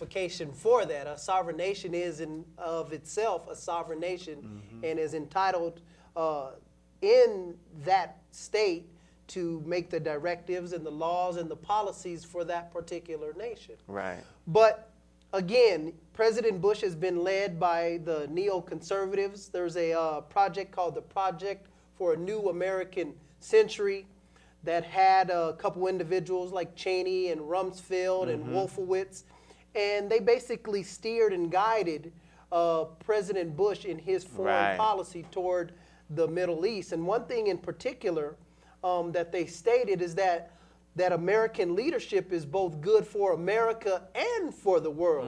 justification for that. A sovereign nation is in of itself a sovereign nation and is entitled in that state to make the directives and the laws and the policies for that particular nation. Right. But again, President Bush has been led by the neoconservatives. There's a project called the Project for a New American Century that had a couple individuals like Cheney and Rumsfeld and Wolfowitz, and they basically steered and guided President Bush in his foreign policy toward the Middle East. And one thing in particular that they stated is that American leadership is both good for America and for the world.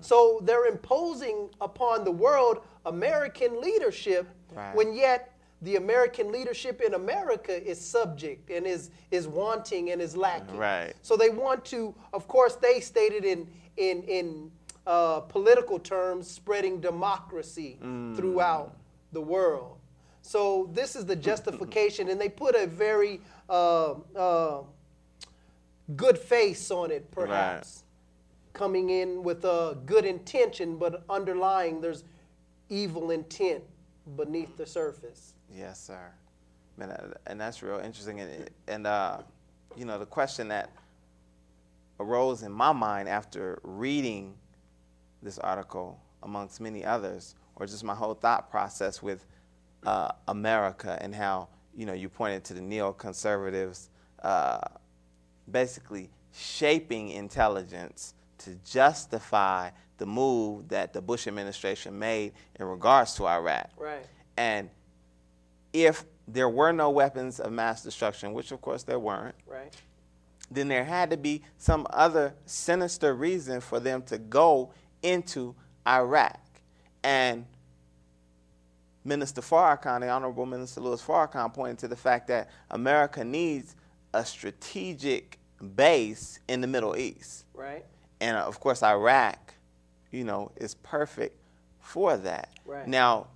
So they're imposing upon the world American leadership when yet the American leadership in America is subject and is wanting and is lacking. Right. So they want to, of course, they stated in political terms, spreading democracy throughout the world. So this is the justification, and they put a very good face on it, perhaps, coming in with a good intention, but underlying there's evil intent beneath the surface. Yes, sir. And that's real interesting. And you know, the question that arose in my mind after reading this article, amongst many others, or just my whole thought process with America and how, you know, you pointed to the neoconservatives basically shaping intelligence to justify the move that the Bush administration made in regards to Iraq. Right. And if there were no weapons of mass destruction, which of course there weren't, then there had to be some other sinister reason for them to go into Iraq. And Minister Farrakhan, the Honorable Minister Louis Farrakhan, pointed to the fact that America needs a strategic base in the Middle East. Right. And of course, Iraq, you know, is perfect for that. Right. Now,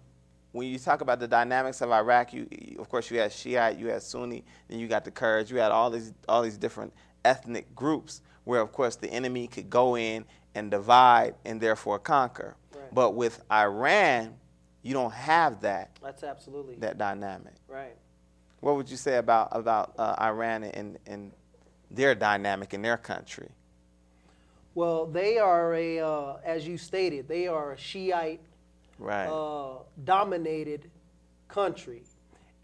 when you talk about the dynamics of Iraq, of course, you had Shiite, you had Sunni, then you got the Kurds, you had all these different ethnic groups where, of course, the enemy could go in and divide and therefore conquer. Right. But with Iran, you don't have that. That's absolutely that dynamic. right. What would you say about Iran and their dynamic in their country? Well, they are as you stated, they are a Shiite dominated country.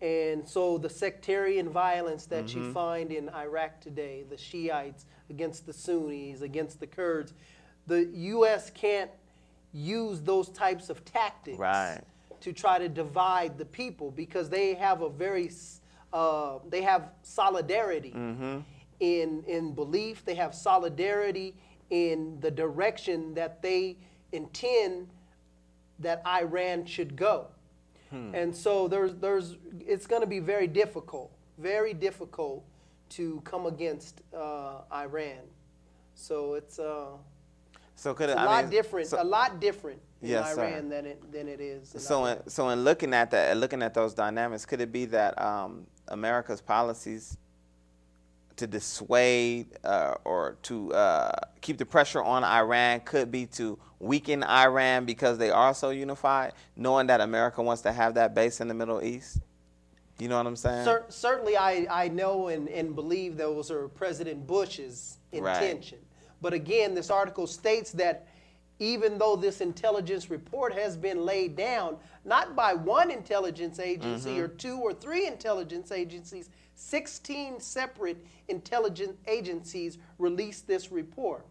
And so the sectarian violence that you find in Iraq today, the Shiites against the Sunnis, against the Kurds, the U.S. can't use those types of tactics to try to divide the people, because they have a very, they have solidarity in belief, they have solidarity in the direction that they intend that Iran should go. And so it's going to be very difficult to come against Iran. So it's a lot different in Iran than it is in Iran. So in looking at that, looking at those dynamics, could it be that America's policies to dissuade or to keep the pressure on Iran could be to weaken Iran because they are so unified, knowing that America wants to have that base in the Middle East? You know what I'm saying? Certainly I know and believe those are President Bush's intention. But again, this article states that even though this intelligence report has been laid down, not by one intelligence agency or two or three intelligence agencies, 16 separate intelligence agencies released this report.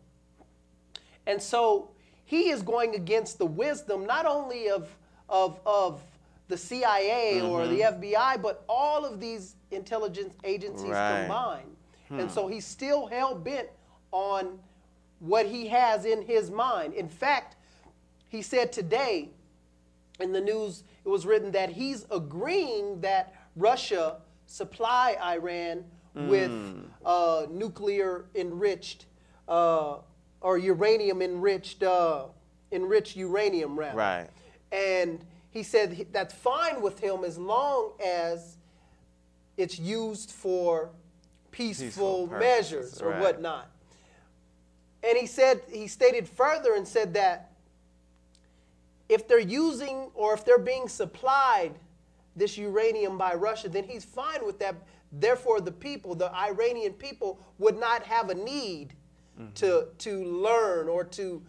And so he is going against the wisdom not only of the CIA or the FBI, but all of these intelligence agencies combined. And so he's still hell-bent on what he has in his mind. In fact, he said today in the news, it was written that he's agreeing that Russia supply Iran with nuclear enriched or uranium enriched uranium rather. Right. And he said that's fine with him as long as it's used for peaceful measures or whatnot. And he stated further and said that if they're using or if they're being supplied this uranium by Russia, then he's fine with that. Therefore, the people, the Iranian people, would not have a need to learn or to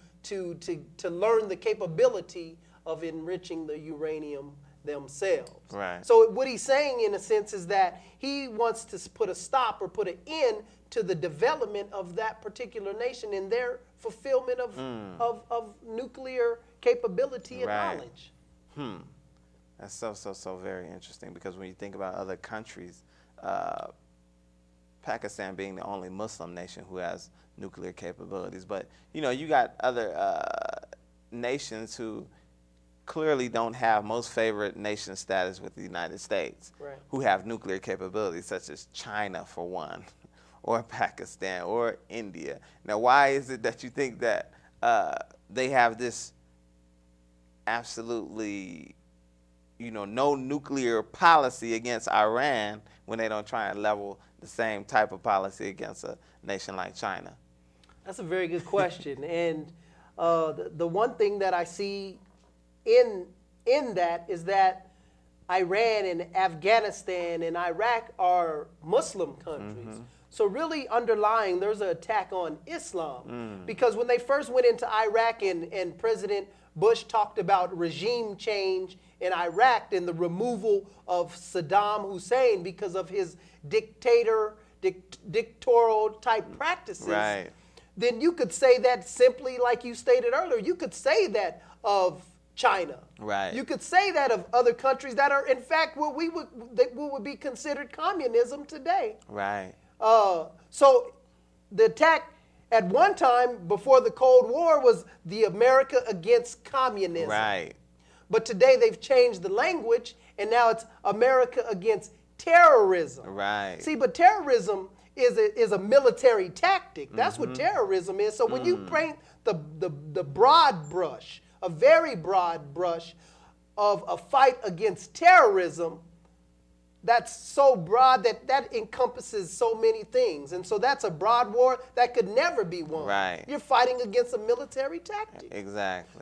learn the capability of enriching the uranium themselves. Right. So what he's saying, in a sense, is that he wants to put a stop or put an end to the development of that particular nation in their fulfillment of nuclear capability and knowledge. That's so very interesting, because when you think about other countries, Pakistan being the only Muslim nation who has nuclear capabilities, but you got other nations who clearly don't have most favored nation status with the United States, who have nuclear capabilities, such as China, for one, or Pakistan, or India. Now, why is it that you think that they have this absolutely, no nuclear policy against Iran when they don't try and level the same type of policy against a nation like China? That's a very good question. And the one thing that I see in that is that Iran and Afghanistan and Iraq are Muslim countries. So really underlying, there's an attack on Islam. Because when they first went into Iraq and President Bush talked about regime change in Iraq and the removal of Saddam Hussein because of his dictatorial type practices, then you could say that simply, like you stated earlier, you could say that of China. You could say that of other countries that are, in fact, what would be considered communism today. So the attack at one time before the Cold War was the America against communism. But today they've changed the language, and now it's America against terrorism. See, but terrorism is a military tactic. That's what terrorism is. So when you paint the broad brush, a very broad brush of a fight against terrorism, that's so broad that encompasses so many things. And so that's a broad war that could never be won. You're fighting against a military tactic.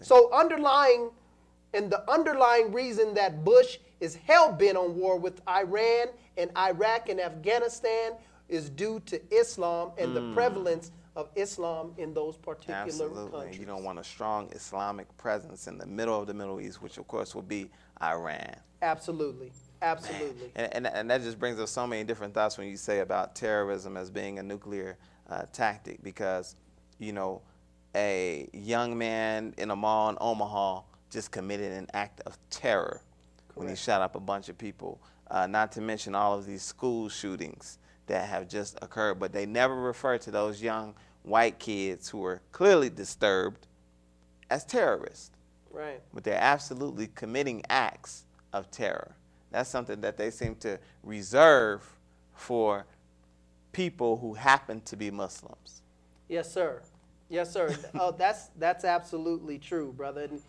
So the underlying reason that Bush is hell-bent on war with Iran and Iraq and Afghanistan is due to Islam and the prevalence of Islam in those particular countries. You don't want a strong Islamic presence in the middle of the Middle East, which of course will be Iran. Absolutely. And that just brings up so many different thoughts when you say about terrorism as being a nuclear tactic, because, a young man in a mall in Omaha just committed an act of terror when he shot up a bunch of people, not to mention all of these school shootings that have just occurred, but they never refer to those young white kids who were clearly disturbed as terrorists. But they're absolutely committing acts of terror. That's something that they seem to reserve for people who happen to be Muslims. Yes, sir. Oh, that's absolutely true, brother. And,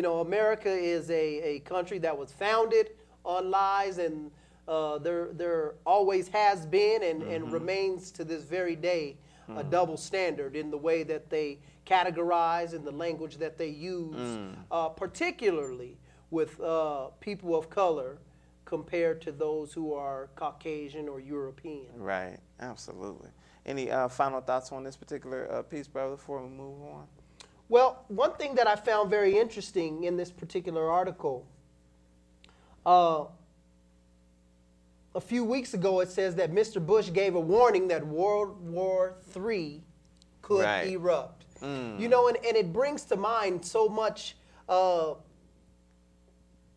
America is a country that was founded on lies, and there always has been and remains to this very day a double standard in the way that they categorize and the language that they use, particularly with people of color compared to those who are Caucasian or European. Absolutely. Any final thoughts on this particular piece, brother, before we move on? Well, one thing that I found very interesting in this particular article, a few weeks ago it says that Mr. Bush gave a warning that World War III could erupt. And it brings to mind so much,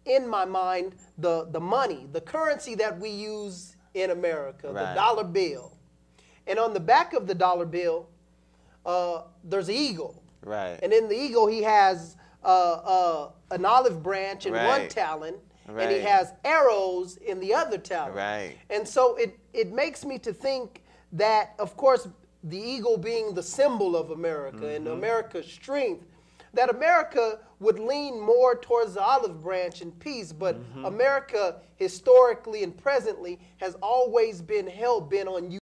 in my mind, the money, the currency that we use in America, the dollar bill. And on the back of the dollar bill, there's an eagle. And in the eagle, he has an olive branch in one talon, and he has arrows in the other talon. And so it makes me to think that, of course, the eagle being the symbol of America and America's strength, that America would lean more towards the olive branch and peace, but America historically and presently has always been hell-bent on